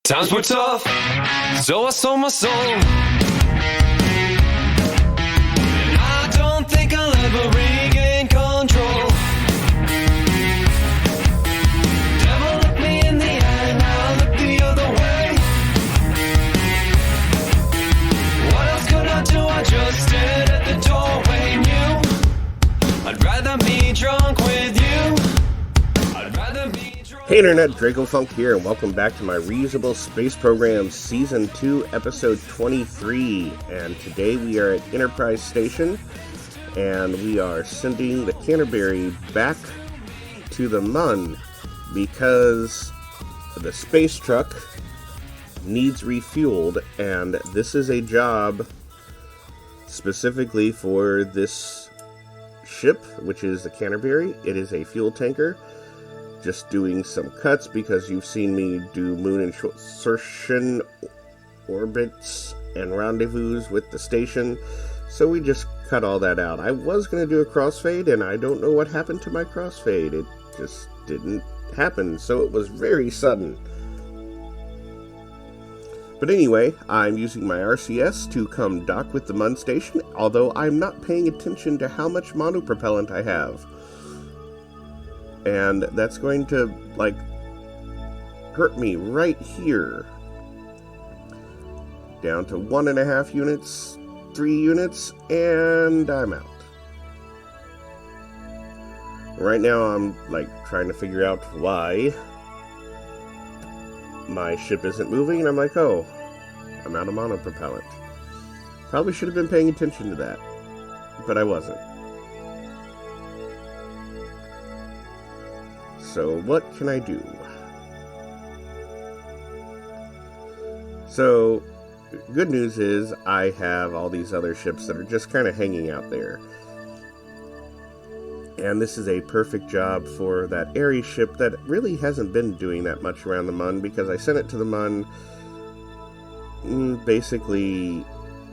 Times were tough, so I sold my soul. And I don't think I'll ever regain control. Devil looked me in the eye, now I look the other way. What else could I do? I just stood at the doorway, knew I'd rather be drunk with you. I'd rather be drunk. Hey Internet, Dracofunk here, and welcome back to my Reusable Space Program Season 2, Episode 23. And today we are at Enterprise Station, and we are sending the Canterbury back to the Mun because the space truck needs refueled, and this is a job specifically for this ship, which is the Canterbury. It is a fuel tanker. Just doing some cuts because you've seen me do moon insertion orbits and rendezvous with the station, so we just cut all that out. I was going to do a crossfade, and I don't know what happened to my crossfade. It just didn't happen, so it was very sudden. But anyway, I'm using my RCS to come dock with the Mun station, although I'm not paying attention to how much monopropellant I have. And that's going to, hurt me right here. Down to 1.5 units, 3 units, and I'm out. Right now I'm, trying to figure out why my ship isn't moving, and I'm like, oh, I'm out of monopropellant. Probably should have been paying attention to that, but I wasn't. So what can I do? So, good news is I have all these other ships that are just kind of hanging out there. And this is a perfect job for that Ares ship that really hasn't been doing that much around the Mun, because I sent it to the Mun basically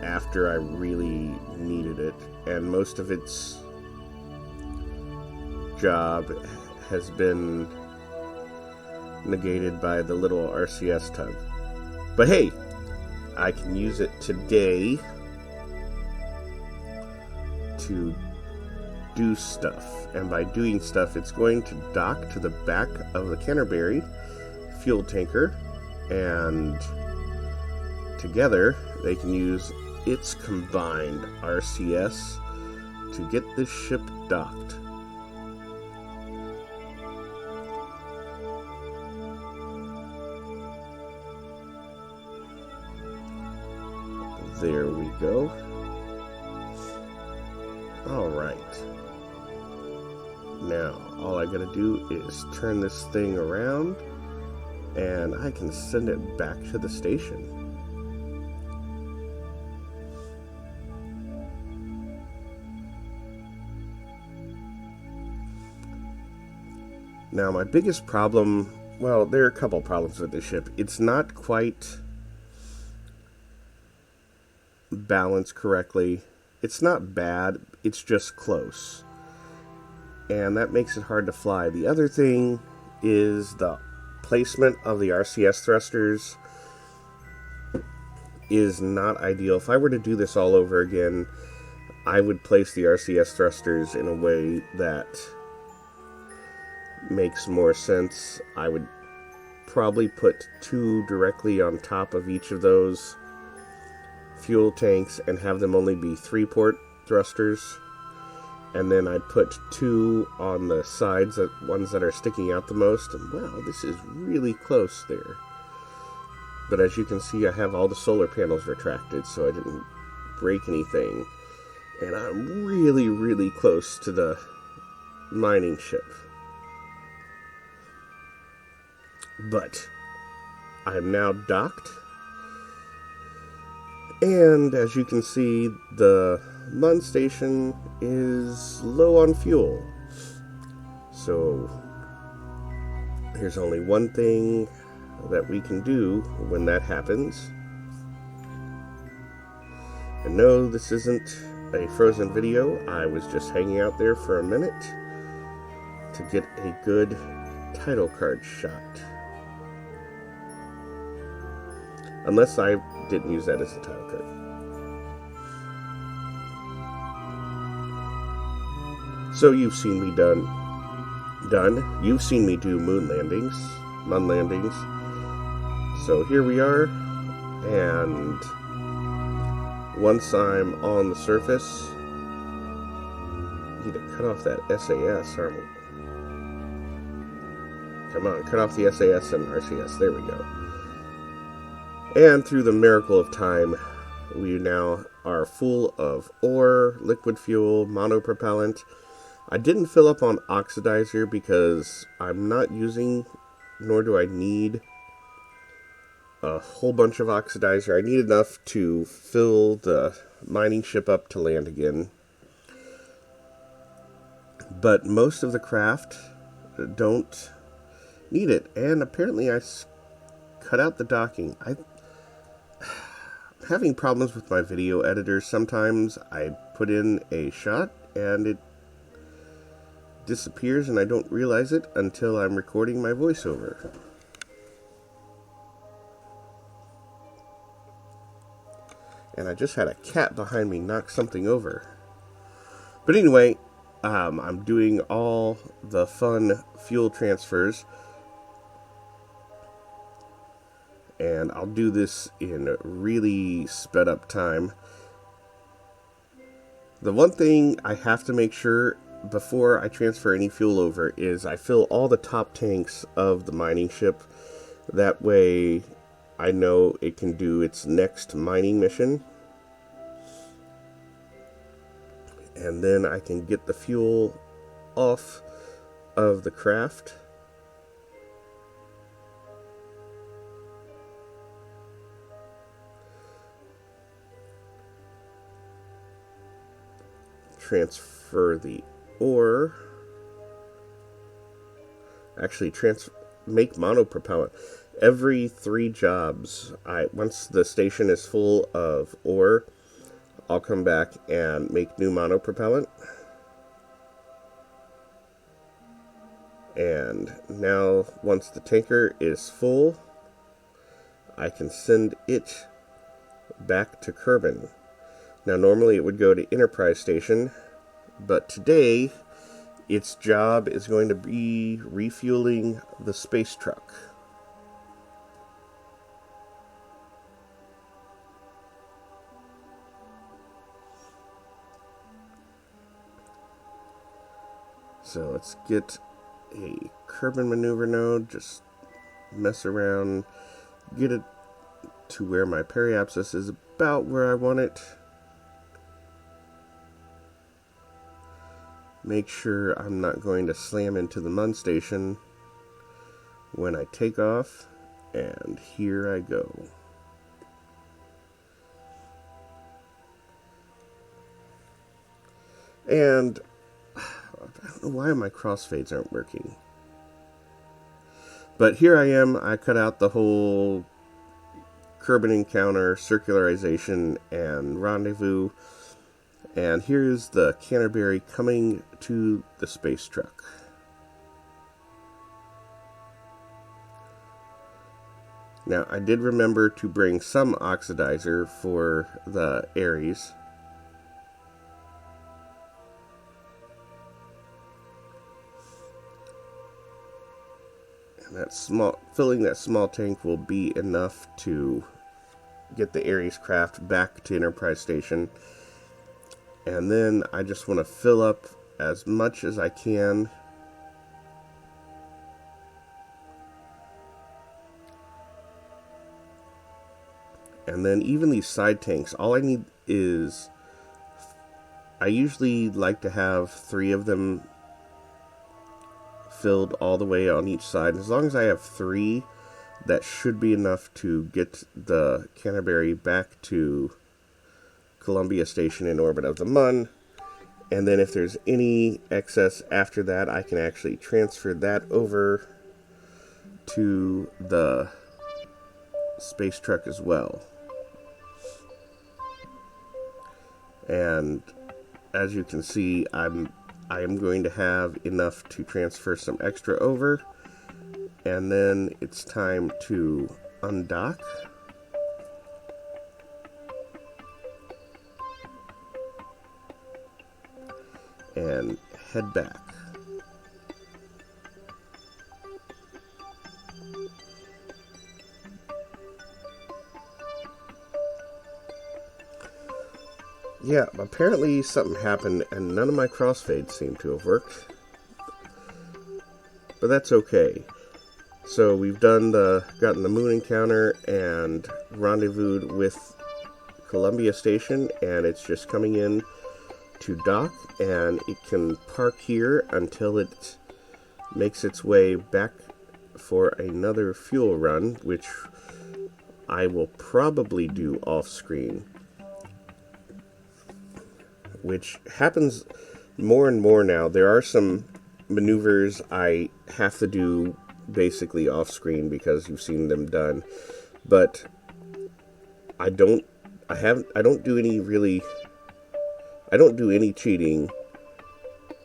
after I really needed it. And most of its job has been negated by the little RCS tug. But hey, I can use it today to do stuff. And by doing stuff, it's going to dock to the back of the Canterbury fuel tanker, and together they can use its combined RCS to get this ship docked. There we go. Alright. Now, all I gotta do is turn this thing around, and I can send it back to the station. Now, my biggest problem, well, there are a couple problems with this ship. It's not quite balanced correctly. It's not bad, it's just close. And that makes it hard to fly. The other thing is the placement of the RCS thrusters is not ideal. If I were to do this all over again, I would place the RCS thrusters in a way that makes more sense. I would probably put 2 directly on top of each of those fuel tanks and have them only be 3-port thrusters, and then I'd put 2 on the sides, ones that are sticking out the most. And wow, this is really close there. But as you can see, I have all the solar panels retracted, so I didn't break anything, and I'm really, really close to the mining ship. But I'm now docked. And as you can see, the Mun station is low on fuel. So there's only one thing that we can do when that happens. And no, this isn't a frozen video. I was just hanging out there for a minute to get a good title card shot. Unless I didn't use that as a title card. So you've seen me done. You've seen me do moon landings. So here we are, and once I'm on the surface, need to cut off that SAS, aren't we? Come on, cut off the SAS and RCS. There we go. And through the miracle of time, we now are full of ore, liquid fuel, monopropellant. I didn't fill up on oxidizer because I'm not using, nor do I need, a whole bunch of oxidizer. I need enough to fill the mining ship up to land again. But most of the craft don't need it. And apparently I cut out the docking. I'm having problems with my video editor. Sometimes I put in a shot and it disappears and I don't realize it until I'm recording my voiceover. And I just had a cat behind me knock something over. But anyway, I'm doing all the fun fuel transfers. And I'll do this in really sped up time. The one thing I have to make sure before I transfer any fuel over is I fill all the top tanks of the mining ship. That way I know it can do its next mining mission. And then I can get the fuel off of the craft. Transfer the ore. Actually, make monopropellant. Every 3 jobs, once the station is full of ore, I'll come back and make new monopropellant. And now, once the tanker is full, I can send it back to Kerbin. Now, normally it would go to Enterprise Station, but today its job is going to be refueling the space truck. So let's get a Kerbin maneuver node, just mess around, get it to where my periapsis is about where I want it. Make sure I'm not going to slam into the Mun station when I take off, and here I go. And I don't know why my crossfades aren't working. But here I am. I cut out the whole Kerbin encounter, circularization, and rendezvous. And here's the Canterbury coming to the space truck. Now, I did remember to bring some oxidizer for the Ares. And filling that small tank will be enough to get the Ares craft back to Enterprise Station. And then I just want to fill up as much as I can. And then even these side tanks, all I need is, I usually like to have 3 of them filled all the way on each side. As long as I have 3, that should be enough to get the Canterbury back to Columbia Station in orbit of the Mun. And then if there's any excess after that, I can actually transfer that over to the space truck as well. And as you can see, I am going to have enough to transfer some extra over. And then it's time to undock. and head back. Yeah, apparently something happened and none of my crossfades seem to have worked. But that's okay. So we've gotten the moon encounter and rendezvoused with Columbia Station, and it's just coming in to dock, and it can park here until it makes its way back for another fuel run, which I will probably do off screen. Which happens more and more now. There are some maneuvers I have to do basically off screen because you've seen them done, but I don't do any cheating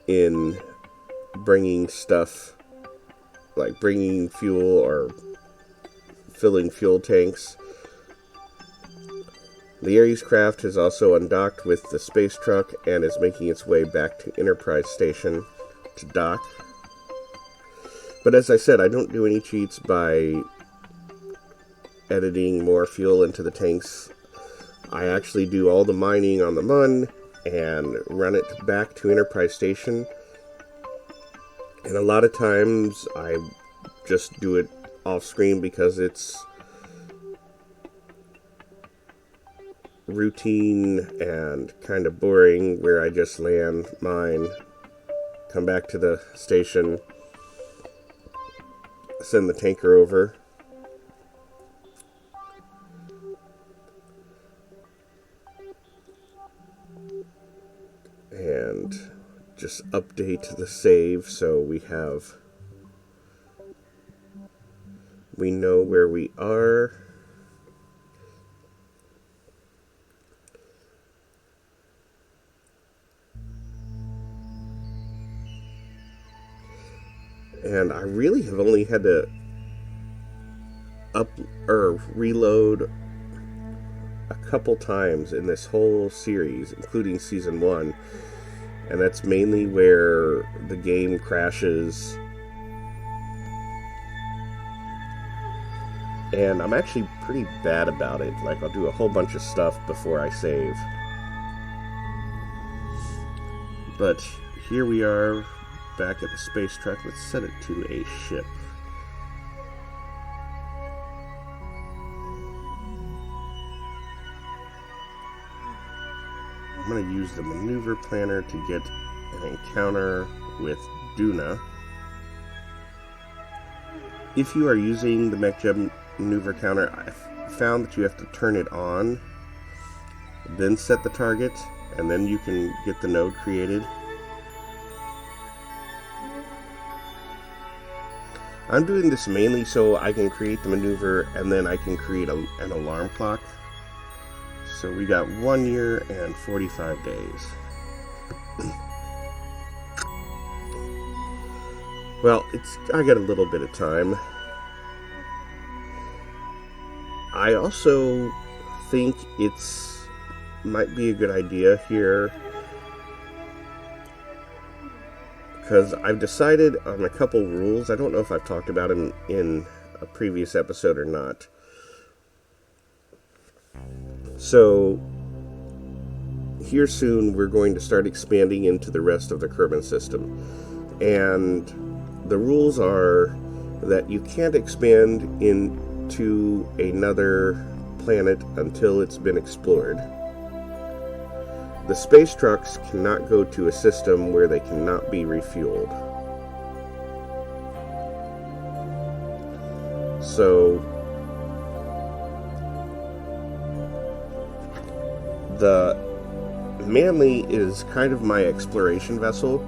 in bringing stuff like bringing fuel or filling fuel tanks. The Ares craft has also undocked with the space truck and is making its way back to Enterprise Station to dock. But as I said, I don't do any cheats by editing more fuel into the tanks. I actually do all the mining on the Mun and run it back to Enterprise Station. And a lot of times I just do it off screen because it's routine and kind of boring, where I just land, mine, come back to the station, send the tanker over, and just update the save so we know where we are. And I really have only had to reload a couple times in this whole series, including season 1. And that's mainly where the game crashes. And I'm actually pretty bad about it. Like, I'll do a whole bunch of stuff before I save. But here we are, back at the space truck. Let's set it to a ship. I'm going to use the maneuver planner to get an encounter with Duna. If you are using the MechJeb maneuver counter, I've found that you have to turn it on, then set the target, and then you can get the node created. I'm doing this mainly so I can create the maneuver and then I can create an alarm clock. So we got 1 year and 45 days. Well, I got a little bit of time. I also think might be a good idea here, because I've decided on a couple rules. I don't know if I've talked about them in a previous episode or not. So, here soon we're going to start expanding into the rest of the Kerbin system. And the rules are that you can't expand into another planet until it's been explored. The space trucks cannot go to a system where they cannot be refueled. So, the Manly is kind of my exploration vessel,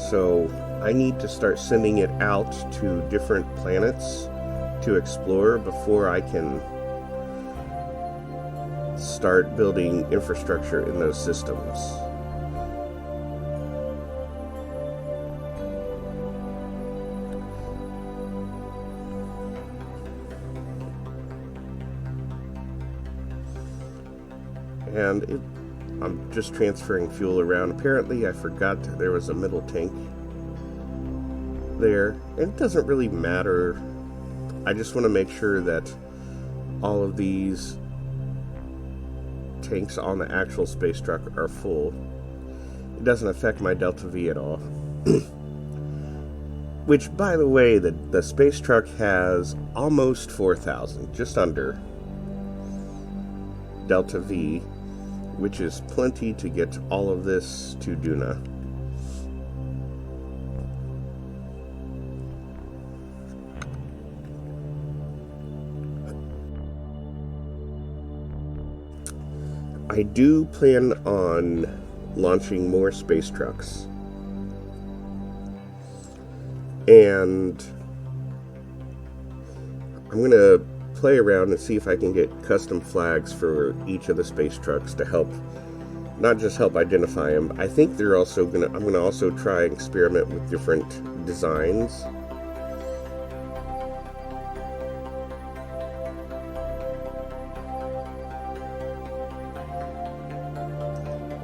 so I need to start sending it out to different planets to explore before I can start building infrastructure in those systems. And I'm just transferring fuel around. Apparently I forgot there was a middle tank there. And it doesn't really matter. I just want to make sure that all of these tanks on the actual space truck are full. It doesn't affect my Delta V at all. Which, by the way, the space truck has almost 4,000, just under Delta V, which is plenty to get all of this to Duna. I do plan on launching more space trucks. And I'm going to play around and see if I can get custom flags for each of the space trucks to help, not just help identify them. I think I'm going to also try and experiment with different designs.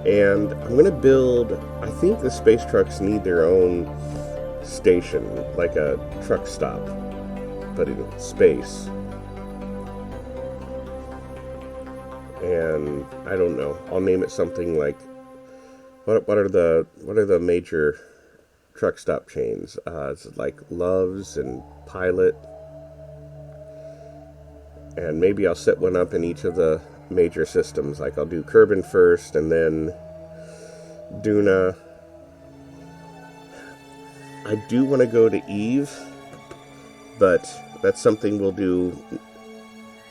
And I'm going to build, I think the space trucks need their own station, like a truck stop, but in space. And I don't know, I'll name it something like, what are the major truck stop chains? It's like Love's and Pilot, and maybe I'll set one up in each of the major systems. Like I'll do Kerbin first, and then Duna. I do want to go to Eve, but that's something we'll do.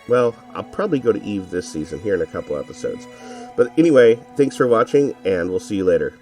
Well, I'll probably go to Eve this season here in a couple episodes. But anyway, thanks for watching, and we'll see you later.